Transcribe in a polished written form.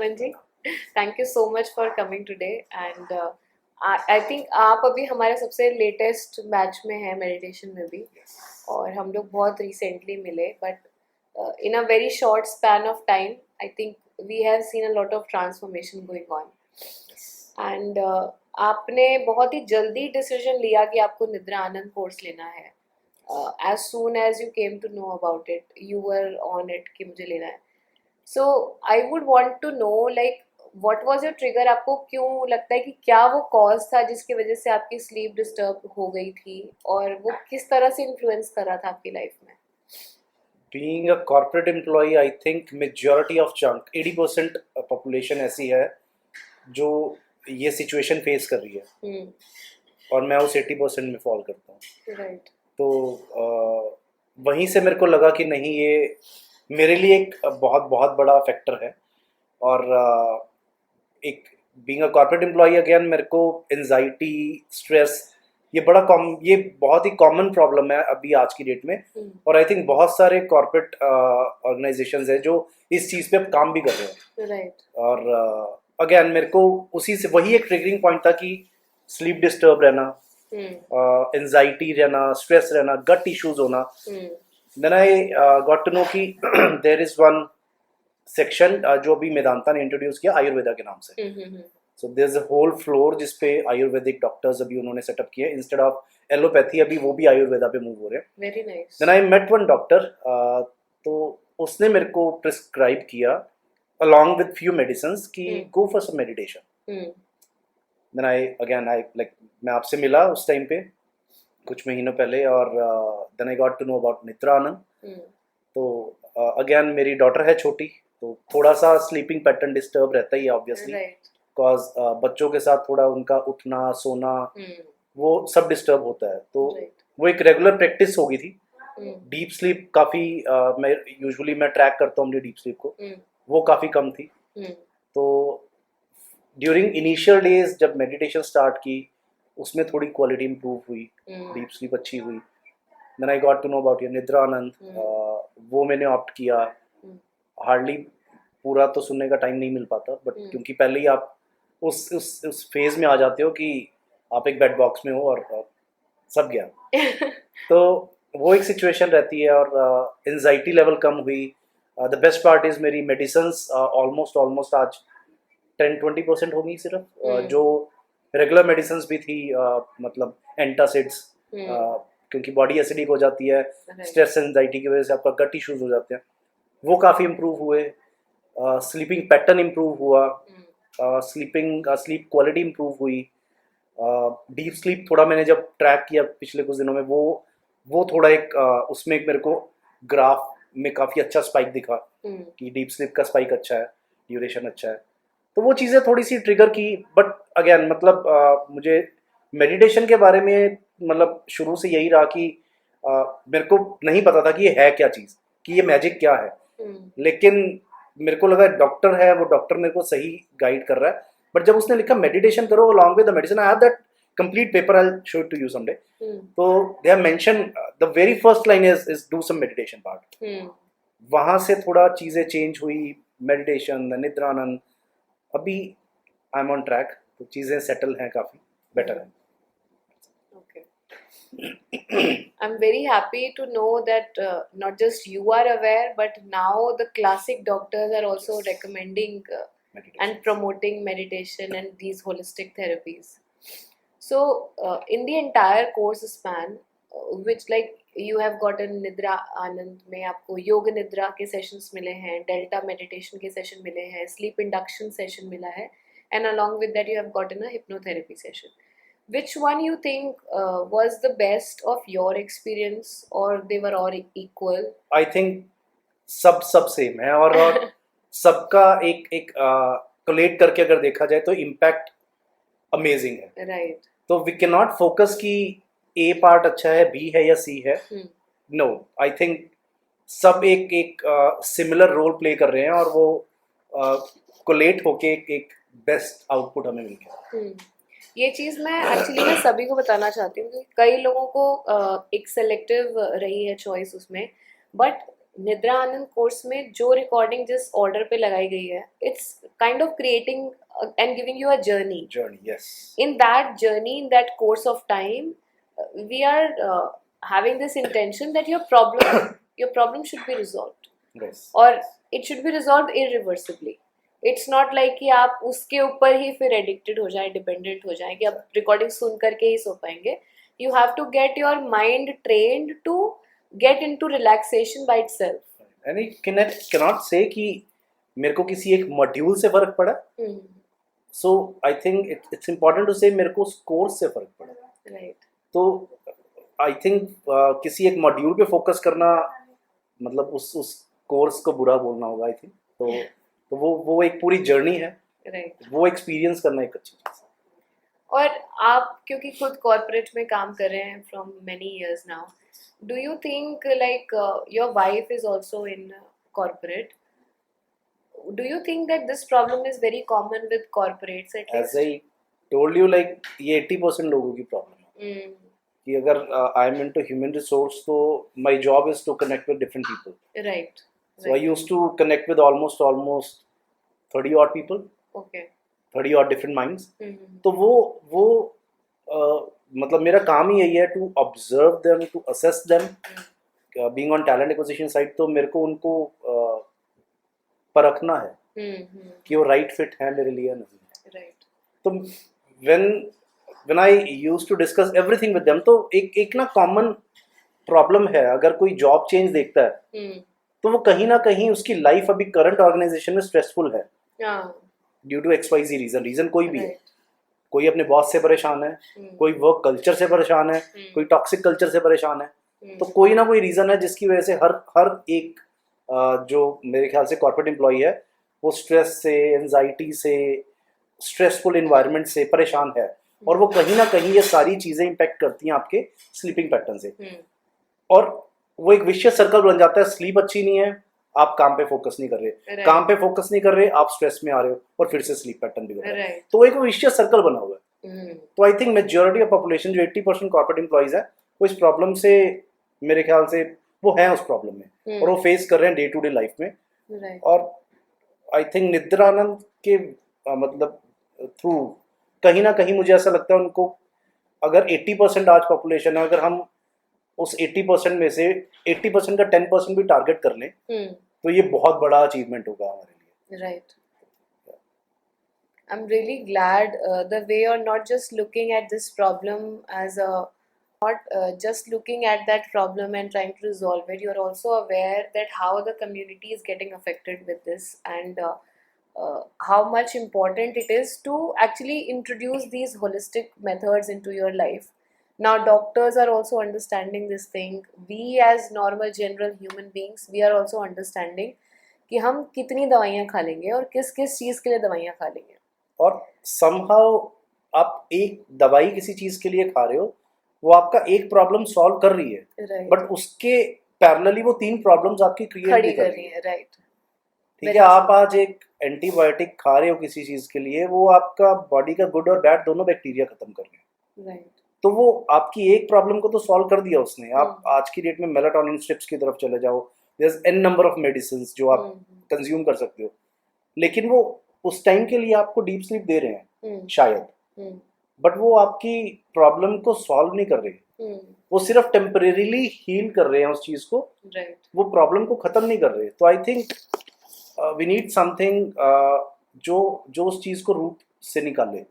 Suman ji, thank you so much for coming today and I think आप अभी हमारे सबसे लेटेस्ट बैच में हैं मेडिटेशन में भी, और हम लोग बहुत रिसेंटली मिले, but in a very short span of time I think we have seen a lot of transformation going on and आपने बहुत ही जल्दी डिसीजन लिया कि आपको निद्रा आनंद कोर्स लेना है. As soon as you came to know about it, you were on it कि मुझे लेना है. So I would want to know like what was your trigger? आपको क्यों लगता है कि क्या वो cause था जिसकी वजह से आपकी sleep disturb हो गई थी, और वो किस तरह से influence कर रहा था आपकी life में? Being a corporate employee, I think majority of chunk 80% population ऐसी है जो ये situation face कर रही है, और मैं उस 80% में fall करता हूँ. Right. तो वहीं से मेरे को लगा कि नहीं, ये मेरे लिए एक बहुत बहुत बड़ा फैक्टर है. और एक being a corporate employee again मेरे को एंजाइटी, स्ट्रेस, ये बहुत ही कॉमन प्रॉब्लम है अभी आज की डेट में. और आई थिंक बहुत सारे कॉर्पोरेट ऑर्गेनाइजेशंस हैं जो इस चीज़ पे अब काम भी कर रहे हैं. Right. और अगेन मेरे को उसी से वही एक ट्रिगरिंग पॉइंट था कि स्लीप डिस्टर्ब रहना, एंजाइटी रहना, स्ट्रेस रहना, गट इश्यूज होना. Then I got to know कि देयर इज वन सेक्शन जो अभी मेदांता ने इंट्रोड्यूस किया आयुर्वेदा के नाम से. So there is a whole floor जिसपे आयुर्वेदिक डॉक्टर्स अभी उन्होंने सेटअप किया इंस्टेड ऑफ एलोपैथी. अभी वो भी आयुर्वेदा पे मूव हो रहे हैं. Very nice. Then I met one doctor, तो उसने मेरे को प्रिस्क्राइब किया अलॉन्ग विद फ्यू मेडिसिन्स कि go for some meditation. Then I मैं आपसे मिला उस टाइम पे कुछ महीनों पहले, और then I got to know about Nidra Anand. तो अगेन मेरी डॉटर है छोटी, तो थोड़ा सा स्लीपिंग पैटर्न डिस्टर्ब रहता ही है ऑब्वियसली, बिकॉज बच्चों के साथ थोड़ा उनका उठना सोना वो सब डिस्टर्ब होता है. तो वो एक रेगुलर प्रैक्टिस हो गई थी. डीप स्लीप काफ़ी मैं ट्रैक करता हूँ अपनी डीप स्लीप को, वो काफ़ी कम थी. तो ड्यूरिंग इनिशियल डेज जब मेडिटेशन स्टार्ट की उसमें थोड़ी क्वालिटी इंप्रूव हुई, डीप स्लीप अच्छी हुई. Then I got to know about your Nidra Anand, वो मैंने ऑप्ट किया. हार्डली पूरा तो सुनने का टाइम नहीं मिल पाता, बट क्योंकि पहले ही आप उस फेज में आ जाते हो कि आप एक बेड बॉक्स में हो और सब गया. तो वो एक सिचुएशन रहती है. और एंजाइटी लेवल कम हुई. द बेस्ट पार्ट इज मेरी मेडिसिन्स ऑलमोस्ट आज 10-20% होगी सिर्फ. जो रेगुलर मेडिसिन्स भी थी, मतलब एंटासिड्स, क्योंकि बॉडी एसिडिक हो जाती है स्ट्रेस एंजाइटी की वजह से, आपका गट इश्यूज हो जाते हैं, वो काफ़ी इम्प्रूव हुए. स्लीपिंग पैटर्न इम्प्रूव हुआ, स्लीप क्वालिटी इम्प्रूव हुई. डीप स्लीप थोड़ा मैंने जब ट्रैक किया पिछले कुछ दिनों में, वो थोड़ा एक उसमें एक मेरे को ग्राफ में काफ़ी अच्छा स्पाइक दिखा कि डीप स्लीप का स्पाइक अच्छा है, ड्यूरेशन अच्छा है. तो वो चीज़ें थोड़ी सी ट्रिगर की. बट अगेन मतलब मुझे मेडिटेशन के बारे में मतलब शुरू से यही रहा कि मेरे को नहीं पता था कि ये है क्या चीज़, कि ये मैजिक क्या है. लेकिन मेरे को लगा डॉक्टर है, वो डॉक्टर मेरे को सही गाइड कर रहा है. बट जब उसने लिखा मेडिटेशन करो along with the medicine, I have that complete paper, I will show it to you someday. तो they have mention the very first line is do some meditation part. वहाँ से थोड़ा चीज़ें चेंज हुई. मेडिटेशन, निद्रा आनंद, अभी I am on track, तो चीज़ें सेटल हैं, काफ़ी बेटर है. I'm very happy to know that not just you are aware, but now the classic doctors are also recommending and promoting meditation and these holistic therapies. So in the entire course span, which like you have gotten Nidra Anand में आपको योग निद्रा के sessions मिले हैं, delta meditation के session मिले हैं, sleep induction session मिला है, and along with that you have gotten a hypnotherapy session. Which one you think was the best of your experience, or they were all equal? I think सब same है. और सबका एक collate करके अगर देखा जाए तो इम्पैक्ट अमेजिंग है. राइट. तो वी कैन नॉट फोकस कि ए पार्ट अच्छा है, बी है या सी है. नो, आई थिंक सब एक सिमिलर रोल प्ले कर रहे हैं, और वो कोलेट होके एक बेस्ट आउटपुट हमें मिल गया. ये चीज़ मैं सभी को बताना चाहती हूँ, क्योंकि कई लोगों को एक सेलेक्टिव रही है चॉइस उसमें, बट निद्रा आनंद कोर्स में जो रिकॉर्डिंग जिस ऑर्डर पे लगाई गई है, it's kind of creating and giving you a journey. yes. In that journey, in that course of time, we are having this intention that your problem should be resolved, Yes. और it should be resolved irreversibly. It's not like कि आप उसके ऊपर ही फिर addicted हो जाए, dependent हो जाए कि अब recording सुन करके ही सो पाएंगे. You have to get your mind trained to get into relaxation by itself. And it cannot say कि मेरे को किसी एक मॉड्यूल से फर्क पड़ा. So I think it's important to say मेरे को उस कोर्स से फर्क पड़ा. Right. तो I think किसी एक मॉड्यूल पे फोकस करना मतलब उस कोर्स को बुरा बोलना होगा. I think तो वो एक पूरी जर्नी है. Right. वो एक्सपीरियंस करना एक अच्छी चीज़ है. और आप क्योंकि खुद कॉर्पोरेट में काम कर रहे हैं from many years now, do you think like your wife is also in corporate, do you think that this problem is very common with corporates at As I told you, like ये 80% लोगों की problem है कि अगर I am into human resource तो my job is to connect with different people. Right. So I used to connect with almost 30 odd people. Okay. 30 odd different minds. तो वो मतलब मेरा काम ही यही है to observe them, to assess them. Being on talent acquisition side तो मेरे को उनको परखना है कि वो right fit है मेरे लिए नहीं है. Right. तो when I used to discuss everything with them तो एक ना common problem है. अगर कोई job change देखता है तो वो कहीं ना कहीं उसकी लाइफ अभी करंट ऑर्गेनाइजेशन में स्ट्रेसफुल है ड्यू टू XYZ रीजन कोई भी है. कोई अपने बॉस से परेशान है, कोई वर्क कल्चर से परेशान है, कोई टॉक्सिक कल्चर से परेशान है. तो कोई ना कोई रीजन है जिसकी वजह से हर एक जो मेरे ख्याल से कॉर्पोरेट एम्प्लॉई है वो स्ट्रेस से, एंजाइटी से, स्ट्रेसफुल इन्वायरमेंट से परेशान है. और वो कहीं ना कहीं ये सारी चीजें इम्पेक्ट करती हैं आपके स्लीपिंग पैटर्न से. और वो एक विशियस सर्कल बन जाता है. स्लीप अच्छी नहीं है, आप काम पे फोकस नहीं कर रहे, काम पे फोकस नहीं कर रहे, आप स्ट्रेस में आ रहे हो और फिर से स्लीप पैटर्न बिगड़ रहा है. तो एक विशियस सर्कल बना हुआ है. तो I think majority of population जो 80% कॉर्पोरेट एम्प्लॉइज है वो इस प्रॉब्लम से मेरे ख्याल से वो है उस प्रॉब्लम में और वो फेस कर रहे हैं डे टू डे लाइफ में. और आई थिंक निद्रा आनंद के मतलब थ्रू कहीं ना कहीं मुझे ऐसा लगता है उनको अगर 80% आज पॉपुलेशन है, अगर हम उस 80% में से 80% का 10% भी टारगेट कर लें तो ये बहुत बड़ा अचीवमेंट होगा हमारे लिए. Right. I am really glad the way you are not just looking at this problem as a not just looking at that problem and trying to resolve it. You're also aware that how the community is getting affected with this, and how much important it is to actually introduce these holistic methods into your life. Now doctors are also understanding this thing. We as normal general human beings, we are also understanding कि हम कितनी दवाइयाँ खा लेंगे और किस किस चीज़ के लिए दवाइयाँ खा लेंगे. और somehow आप एक दवाई किसी चीज़ के लिए खा रहे हो, वो आपका एक प्रॉब्लम सॉल्व कर रही है, बट उसके पैरेलली वो 3 प्रॉब्लम्स आपकी क्रिएट भी कर रही है. राइट. ठीक है, आप आज एक एंटीबायोटिक खा रहे हो किसी चीज़ के लिए, वो आपका बॉडी का गुड और बैड दोनों बैक्टीरिया खत्म कर रहे हैं. राइट. तो वो आपकी एक प्रॉब्लम को तो सॉल्व कर दिया उसने. आप आज की डेट में मेलाटोनिन स्ट्रिप्स की तरफ चले जाओ, there is an number of medicine जो आप कंज्यूम कर सकते हो, लेकिन वो उस टाइम के लिए आपको डीप स्लीप दे रहे हैं शायद, बट वो आपकी प्रॉब्लम को सॉल्व नहीं कर रहे. वो सिर्फ टेम्परेरीली हील कर रहे हैं उस चीज़ को, वो प्रॉब्लम को ख़त्म नहीं कर रहे. तो I think we need something जो उस चीज़ को रूट से निकाले.